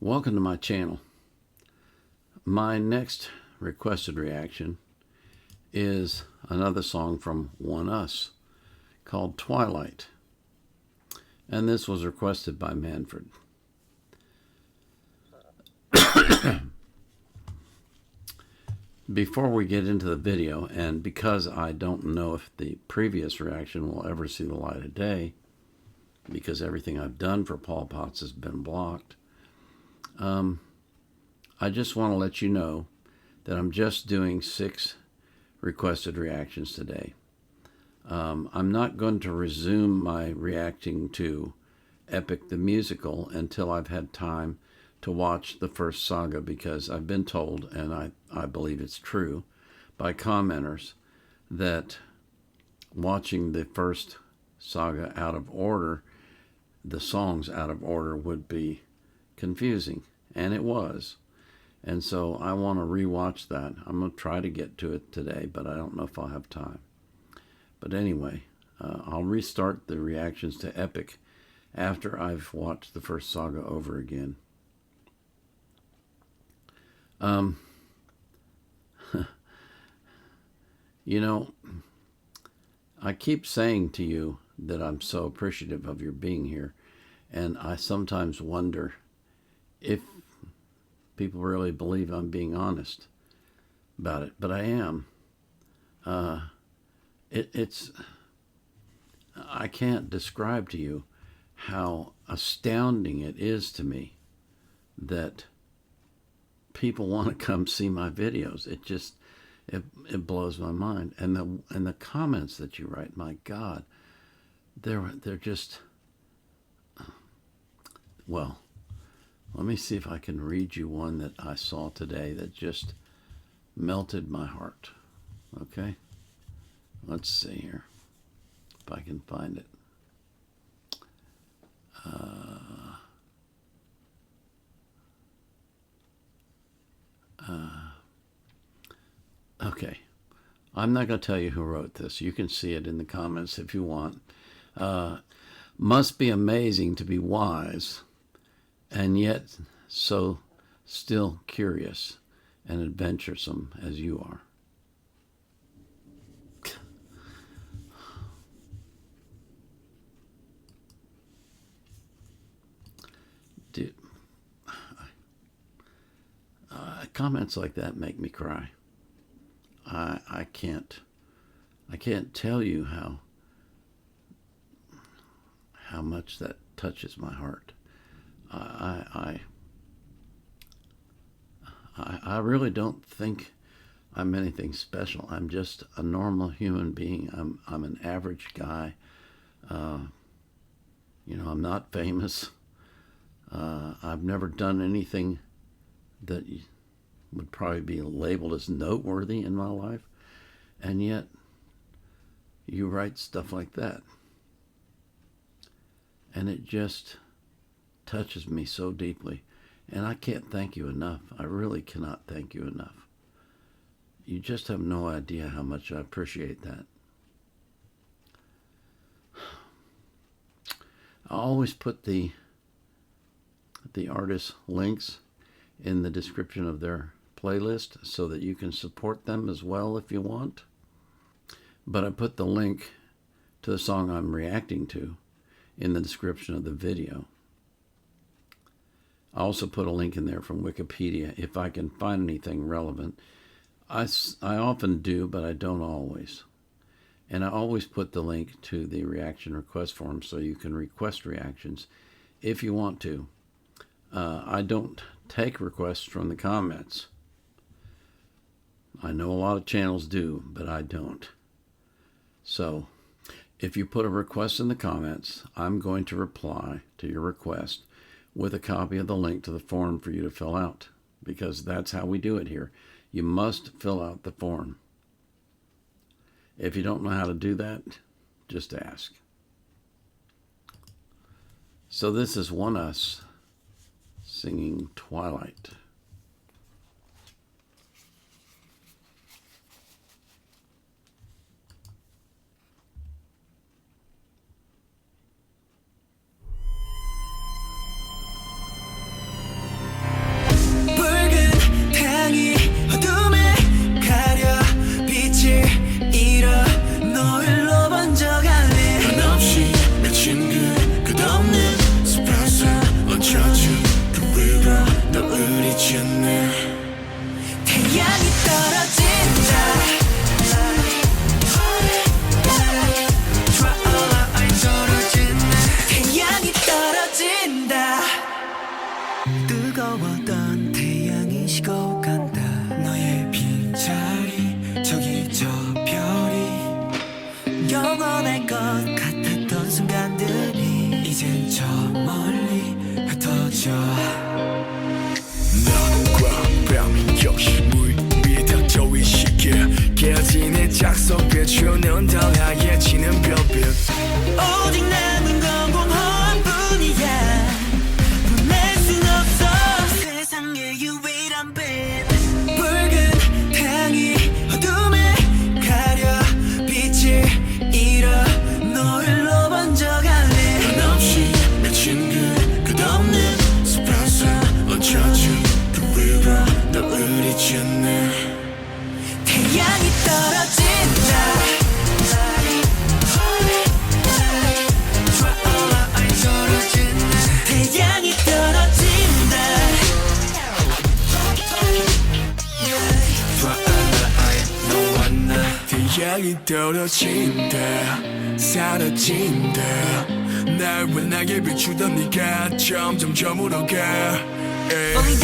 Welcome to my channel. My next requested reaction is another song from Oneus called Twilight. And this was requested by Manfred. Before we get into the video, and because I don't know if the previous reaction will ever see the light of day, because everything I've done for Paul Potts has been blocked, I just want to let you know that I'm just doing 6 requested reactions today. I'm not going to resume my reacting to Epic the Musical until I've had time to watch the first saga, because I've been told, and I believe it's true, by commenters that watching the first saga out of order, the songs out of order, would be confusing, and it was. And so I want to rewatch that. I'm going to try to get to it today, but I don't know if I'll have time. But anyway, I'll restart the reactions to Epic after I've watched the first saga over again. You know, I keep saying to you that I'm so appreciative of your being here, and I sometimes wonder if people really believe I'm being honest about it, but I am. I can't describe to you how astounding it is to me that people want to come see my videos. It blows my mind. And the comments that you write, my God, they're just, well, let me see if I can read you one that I saw today that just melted my heart. Okay? Let's see here if I can find it. Okay. I'm not going to tell you who wrote this. You can see it in the comments if you want. Must be amazing to be wise and yet so still curious and adventuresome as you are. Dude, comments like that make me cry. I can't tell you how much that touches my heart. I really don't think I'm anything special. I'm just a normal human being. I'm an average guy. You know, I'm not famous. I've never done anything that would probably be labeled as noteworthy in my life, and yet you write stuff like that, and it just touches me so deeply, and I can't thank you enough. I really cannot thank you enough. You just have no idea how much I appreciate that. I always put the artist links in the description of their playlist so that you can support them as well if you want. But I put the link to the song I'm reacting to in the description of the video. I also put a link in there from Wikipedia if I can find anything relevant. I often do, but I don't always. And I always put the link to the reaction request form so you can request reactions if you want to. I don't take requests from the comments. I know a lot of channels do, but I don't. So, if you put a request in the comments, I'm going to reply to your request with a copy of the link to the form for you to fill out, because that's how we do it here. You must fill out the form. If you don't know how to do that, just ask. So this is Oneus singing Twilight. 역시 물 위에 닥쳐위 시계 깨어진 작석에 추는 더 하얘지는 별빛 오직 남은 건 공허한 뿐이야 보낼 순 없어 세상의 유일한 빛 붉은 땅이 어둠에 가려 빛이 잃어 너를 번져갈래 한없이 맺힌 그 끝없는 숲에서 어쩌지 그 위로 널 잊었네 태양이 떨어진다 태양이 떨어진다 너와 나 태양이 떨어진다 사라진다 날와 나게 비추던 네가 점점 저물어가 Falling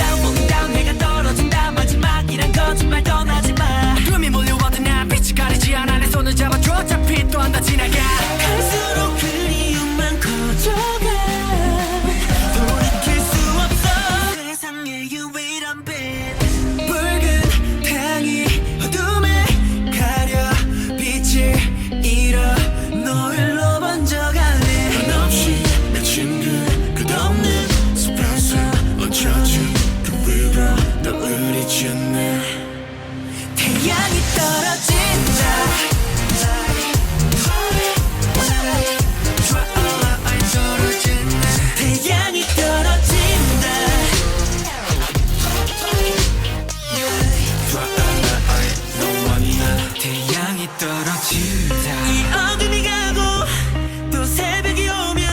down 해가 떨어진다 마지막이란 거짓말 떠나지마 꿈이 몰려와도 나 빛이 가리지 않아 내 손을 잡아줘 어차피 또 한 번 지나가 갈수록 그리움만 커져가 돌이킬 수 없어 세상의 유일한 빛 붉은 땅이 어둠에 가려 빛이 잃어 너를 번져갈래 한없이 맺힌 그 끝없는 숲에서 어쩌지 그 위로 널 잊었네 태양이 떨어진다 태양이 떨어진다 너와 나 태양이 떨어진다 이 어둠이 가고 또 새벽이 오면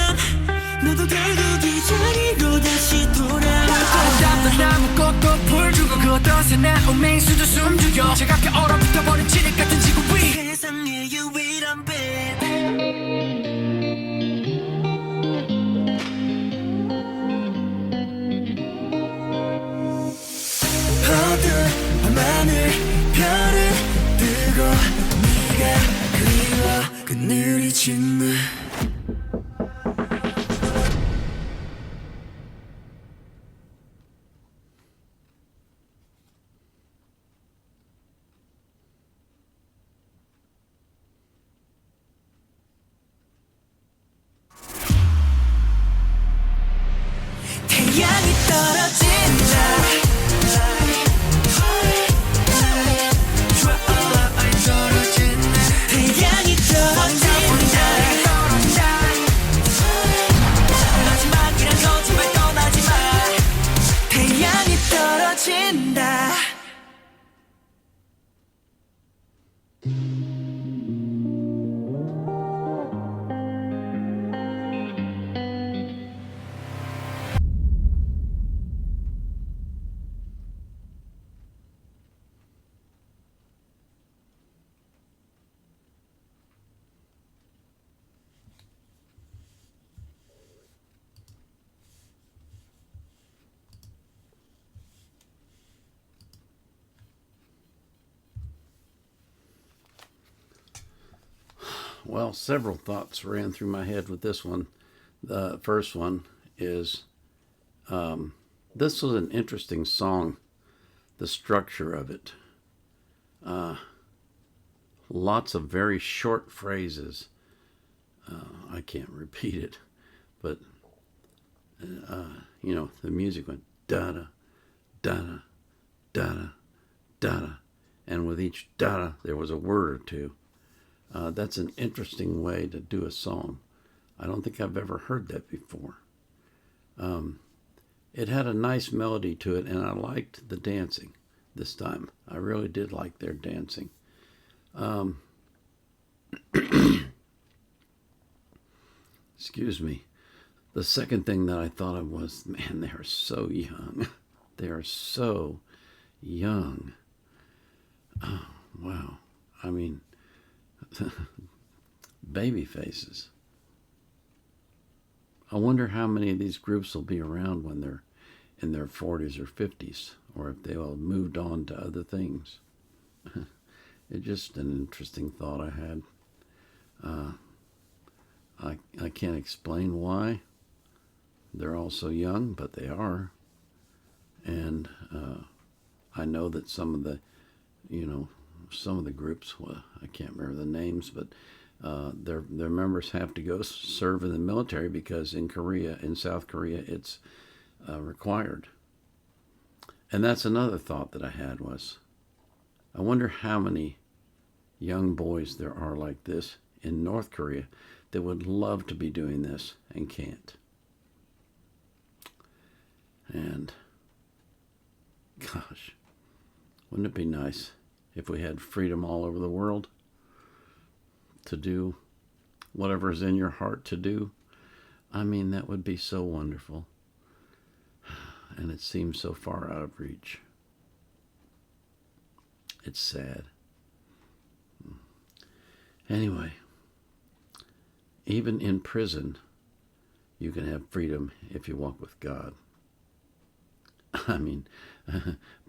너도 결국 이 자리로 다시 돌아올 거야 아름답던 아무것도 불주고 그 어떤 새나 오맹수도 숨죽여 차갑게 얼어붙어버린 진흙 같은 지구 위 세상의 유일한 빛 어두운 하늘 별을 뜨고 네가 그리워 그늘이 짓네 태양이 떨어진다 태양이 떨어진다 마지막이란 거짓말 떠나지마 태양이 떨어진다 Well, several thoughts ran through my head with this one. The first one is this was an interesting song, the structure of it. Lots of very short phrases. I can't repeat it, but the music went da-da, da-da, da-da, da-da, and with each da-da there was a word or two. That's an interesting way to do a song. I don't think I've ever heard that before. It had a nice melody to it, and I liked the dancing this time. I really did like their dancing. Excuse me. The second thing that I thought of was, man, they are so young. They are so young. Oh, wow. I mean, baby faces. I wonder how many of these groups will be around when they're in their 40s or 50s, or if they all moved on to other things. It's just an interesting thought I had. I can't explain why they're all so young, but they are. And I know that some of the, some of the groups, well, I can't remember the names, but their members have to go serve in the military because in South Korea, it's required. And that's another thought that I had was, I wonder how many young boys there are like this in North Korea that would love to be doing this and can't. And gosh, wouldn't it be nice if we had freedom all over the world to do whatever is in your heart to do? I mean, that would be so wonderful. And it seems so far out of reach. It's sad. Anyway, even in prison, you can have freedom if you walk with God. I mean,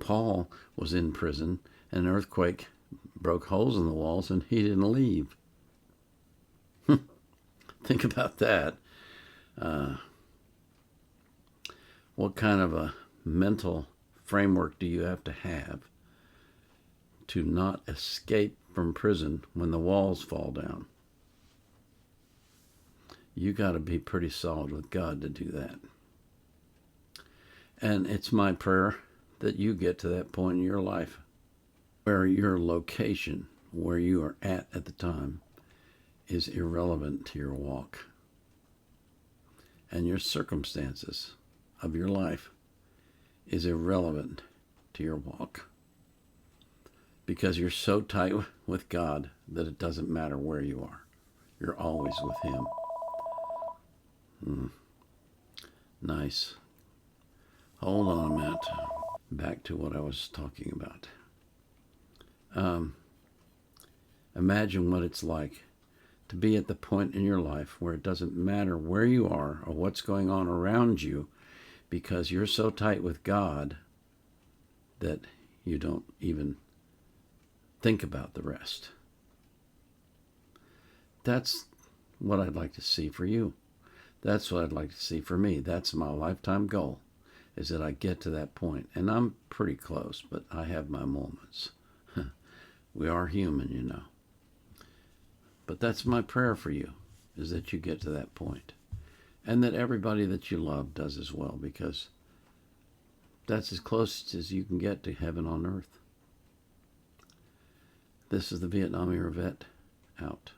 Paul was in prison, and an earthquake broke holes in the walls, and he didn't leave. Think about that. What kind of a mental framework do you have to not escape from prison when the walls fall down? You got to be pretty solid with God to do that. And it's my prayer that you get to that point in your life where your location, where you are at the time, is irrelevant to your walk. And your circumstances of your life is irrelevant to your walk. Because you're so tight with God that it doesn't matter where you are. You're always with Him. Nice. Hold on a minute. Back to what I was talking about. Imagine what it's like to be at the point in your life where it doesn't matter where you are or what's going on around you, because you're so tight with God that you don't even think about the rest. That's what I'd like to see for you. That's what I'd like to see for me. That's my lifetime goal, is that I get to that point. And I'm pretty close, but I have my moments. We are human, But that's my prayer for you, is that you get to that point. And that everybody that you love does as well, because that's as close as you can get to heaven on earth. This is the Vietnam Era Vet, out.